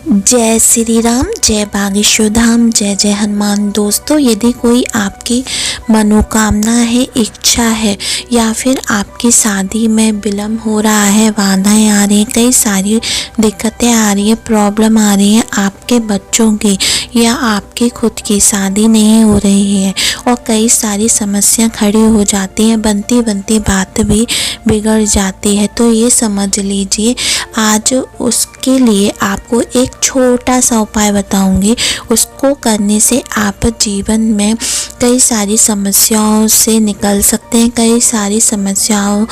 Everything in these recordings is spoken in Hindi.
जय श्री राम, जय बागेश्वर धाम, जय जय हनुमान। दोस्तों, यदि कोई आपकी मनोकामना है, इच्छा है या फिर आपकी शादी में विलम्ब हो रहा है, बाधाएं आ रही हैं, कई सारी दिक्कतें आ रही हैं, प्रॉब्लम आ रही हैं आपके बच्चों की या आपकी खुद की शादी नहीं हो रही है और कई सारी समस्या खड़ी हो जाती हैं, बनती बनती बात भी बिगड़ जाती है, तो ये समझ लीजिए आज उसके लिए आपको एक छोटा सा उपाय बताऊंगी। उसको करने से आप जीवन में कई सारी समस्याओं से निकल सकते हैं, कई सारी समस्याओं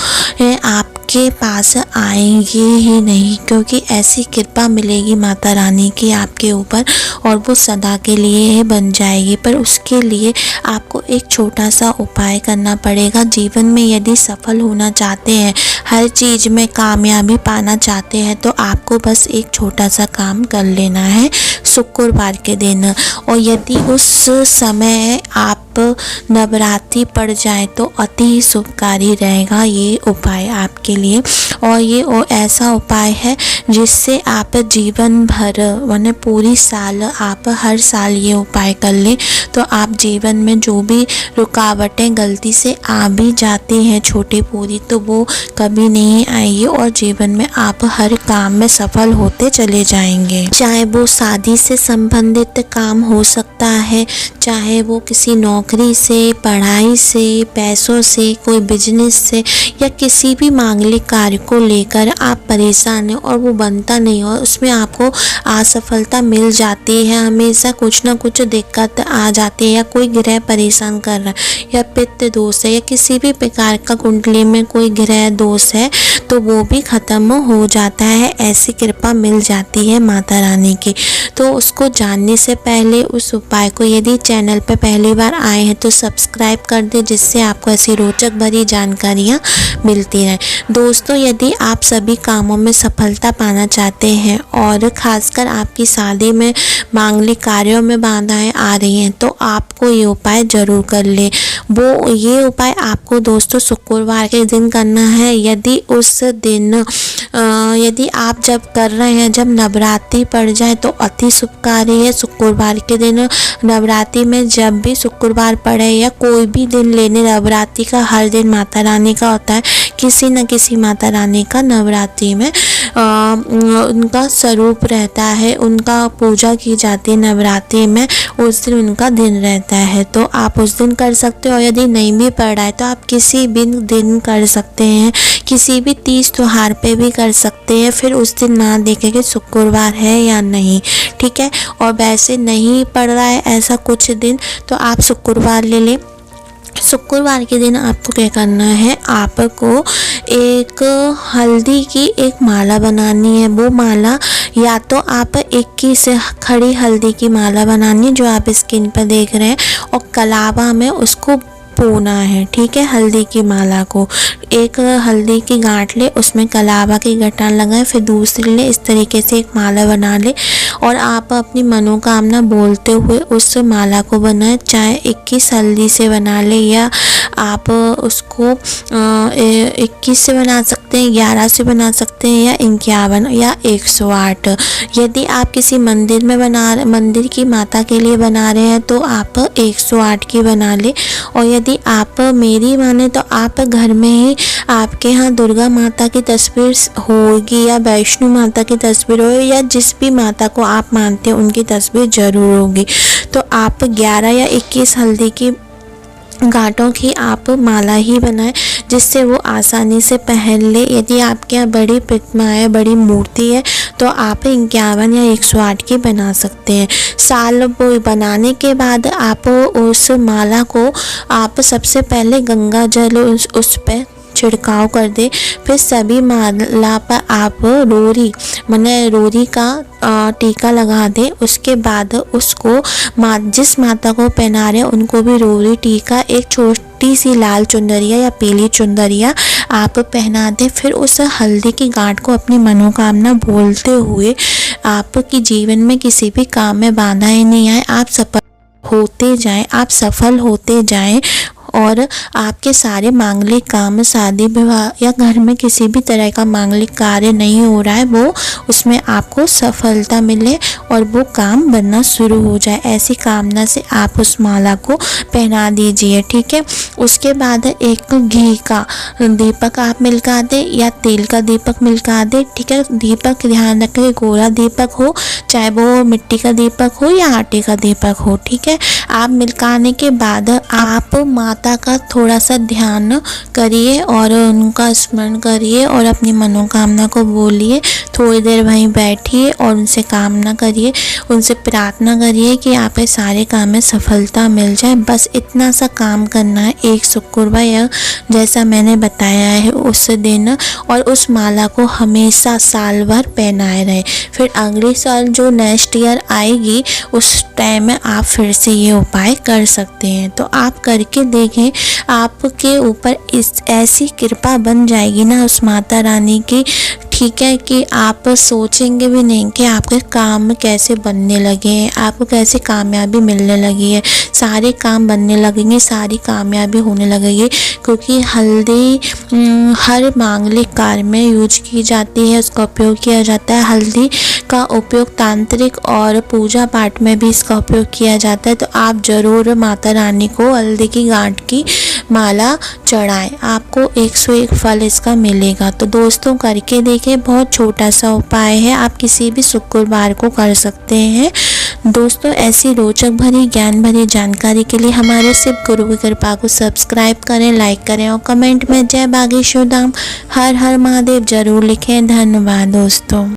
आपके पास आएंगी ही नहीं, क्योंकि ऐसी कृपा मिलेगी माता रानी की आपके ऊपर और वो सदा के लिए बन जाएगी। पर उसके लिए आपको एक छोटा सा उपाय करना पड़ेगा। जीवन में यदि सफल होना चाहते हैं, हर चीज़ में कामयाबी पाना चाहते हैं, तो आपको बस एक छोटा सा काम कर लेना है शुक्रवार के दिन। और यदि उस समय आप नवरात्रि पड़ जाए तो अति ही शुभकारी रहेगा ये उपाय आपके लिए। और ये ऐसा उपाय है जिससे आप जीवन भर माने पूरी साल आप हर साल ये उपाय कर लें तो आप जीवन में जो भी रुकावटें गलती से आ भी जाती हैं छोटी पूरी, तो वो कभी नहीं आएगी और जीवन में आप हर काम में सफल होते चले जाएंगे। चाहे वो शादी से संबंधित काम हो सकता है, चाहे वो किसी नौकरी से, पढ़ाई से, पैसों से, कोई बिजनेस से या किसी भी मांगलिक कार्य को लेकर आप परेशान हैं और वो बनता नहीं हो, उसमें आपको असफलता मिल जाती है, हमेशा कुछ ना कुछ दिक्कत आ जाती है, या कोई ग्रह परेशान कर रहा है, या पित्त दोष है, या किसी भी प्रकार का कुंडली में कोई ग्रह दोष है, तो वो भी खत्म हो जाता है। ऐसी कृपा मिल जाती है माता रानी की। तो उसको जानने से पहले उस उपाय को, यदि चैनल पर पहली बार आए हैं तो सब्सक्राइब कर दें, जिससे आपको ऐसी रोचक भरी जानकारियाँ मिलती रहें। दोस्तों, यदि आप सभी कामों में सफलता पाना चाहते हैं और खासकर आपकी शादी में मांगलिक कार्यों में बाधाएं आ रही हैं, तो आपको ये उपाय जरूर कर ले। ये उपाय आपको दोस्तों शुक्रवार के दिन करना है। यदि उस दिन यदि आप जब कर रहे हैं, जब नवरात्रि पड़ जाए तो अति शुभकारी है। शुक्रवार के दिन नवरात्रि में जब भी शुक्रवार पड़े या कोई भी दिन लेने, नवरात्रि का हर दिन माता रानी का होता है, किसी न किसी माता रानी का नवरात्रि में उनका स्वरूप रहता है, उनका पूजा की जाती है नवरात्रि में, उस दिन उनका दिन रहता है, तो आप उस दिन कर सकते हो। यदि नहीं भी पड़ रहा है तो आप किसी भी दिन कर सकते हैं, किसी भी तीज त्योहार पे भी कर सकते हैं। फिर उस दिन ना देखें कि शुक्रवार है या नहीं, ठीक है। और वैसे नहीं पड़ रहा है ऐसा कुछ दिन तो आप शुक्रवार ले लें। शुक्रवार के दिन आपको क्या करना है, आपको एक हल्दी की एक माला बनानी है। वो माला या तो आप 21 खड़ी हल्दी की माला बनानी है जो आप स्क्रीन पर देख रहे हैं, और कलावा में उसको पोना है, ठीक है। हल्दी की माला को एक हल्दी की गांठ ले, उसमें कलावा की गठान लगाए, फिर दूसरी ले, इस तरीके से एक माला बना ले और आप अपनी मनोकामना बोलते हुए उस माला को बनाए। चाहे 21 हल्दी से बना ले या आप उसको 21 से बना सकते हैं, 11 से बना सकते हैं, या 51 या 108। यदि आप किसी मंदिर में मंदिर की माता के लिए बना रहे हैं तो आप 108 की बना ले। और यदि आप मेरी माने तो आप घर में ही, आपके यहाँ दुर्गा माता की तस्वीर होगी या वैष्णो माता की तस्वीर हो, या जिस भी माता को आप मानते हैं उनकी तस्वीर जरूर होगी, तो आप 11 या 21 हल्दी की गांठों की आप माला ही बनाएं, जिससे वो आसानी से पहन ले। यदि आपके यहाँ बड़ी प्रतिमा है, बड़ी मूर्ति है, तो आप 51 या 108 की बना सकते हैं। साल वो बनाने के बाद आप उस माला को आप सबसे पहले गंगा जल उस पर छिड़काव कर दे। फिर सभी माला पर आप रोरी का टीका लगा दे। उसके बाद उसको जिस माता को पहना रहे उनको भी रोरी टीका, एक छोटी सी लाल चुंदरिया या पीली चुंदरिया आप पहना दें। फिर उस हल्दी की गांठ को अपनी मनोकामना बोलते हुए आपके जीवन में किसी भी काम में बाधाएं नहीं आए, आप सफल होते जाएं, आप सफल होते जाएं और आपके सारे मांगलिक काम, शादी विवाह या घर में किसी भी तरह का मांगलिक कार्य नहीं हो रहा है वो उसमें आपको सफलता मिले और वो काम बनना शुरू हो जाए। ऐसी कामना से आप उस माला को पहना दीजिए। ठीक है, उसके बाद एक घी का दीपक आप मिलका दें या तेल का दीपक मिलका दें। ठीक है, दीपक ध्यान रखें गोरा दीपक हो, चाहे वो मिट्टी का दीपक हो या आटे का दीपक हो। ठीक है, आप मिलकाने के बाद आप माता का थोड़ा सा ध्यान करिए और उनका स्मरण करिए और अपनी मनोकामना को बोलिए। थोड़ी देर वहीं बैठिए और उनसे कामना करिए, उनसे प्रार्थना करिए कि आपके सारे काम में सफलता मिल जाए। बस इतना सा काम करना है एक शुक्रवार या जैसा मैंने बताया है उस दिन, और उस माला को हमेशा साल भर पहनाए रहे। फिर अगले साल जो नेक्स्ट ईयर आएगी उस टाइम में आप फिर से ये उपाय कर सकते हैं। तो आप करके देखें, आपके ऊपर इस ऐसी कृपा बन जाएगी ना उस माता रानी की, ठीक है, कि आप सोचेंगे भी नहीं कि आपके काम कैसे बनने लगे हैं, आपको कैसे कामयाबी मिलने लगी है। सारे काम बनने लगेंगे, सारी कामयाबी होने लगेगी, क्योंकि हल्दी हर मांगलिक कार्य में यूज की जाती है, उसका उपयोग किया जाता है। हल्दी का उपयोग तांत्रिक और पूजा पाठ में भी इसका उपयोग किया जाता है। तो आप ज़रूर माता रानी को हल्दी की गांठ की माला चढ़ाएं, आपको 101 फल इसका मिलेगा। तो दोस्तों करके देखें, बहुत छोटा सा उपाय है, आप किसी भी शुक्रवार को कर सकते हैं। दोस्तों ऐसी रोचक भरी ज्ञान भरी जानकारी के लिए हमारे शिव गुरु की कृपा को सब्सक्राइब करें, लाइक करें और कमेंट में जय बागेश्वर धाम हर हर महादेव जरूर लिखें। धन्यवाद दोस्तों।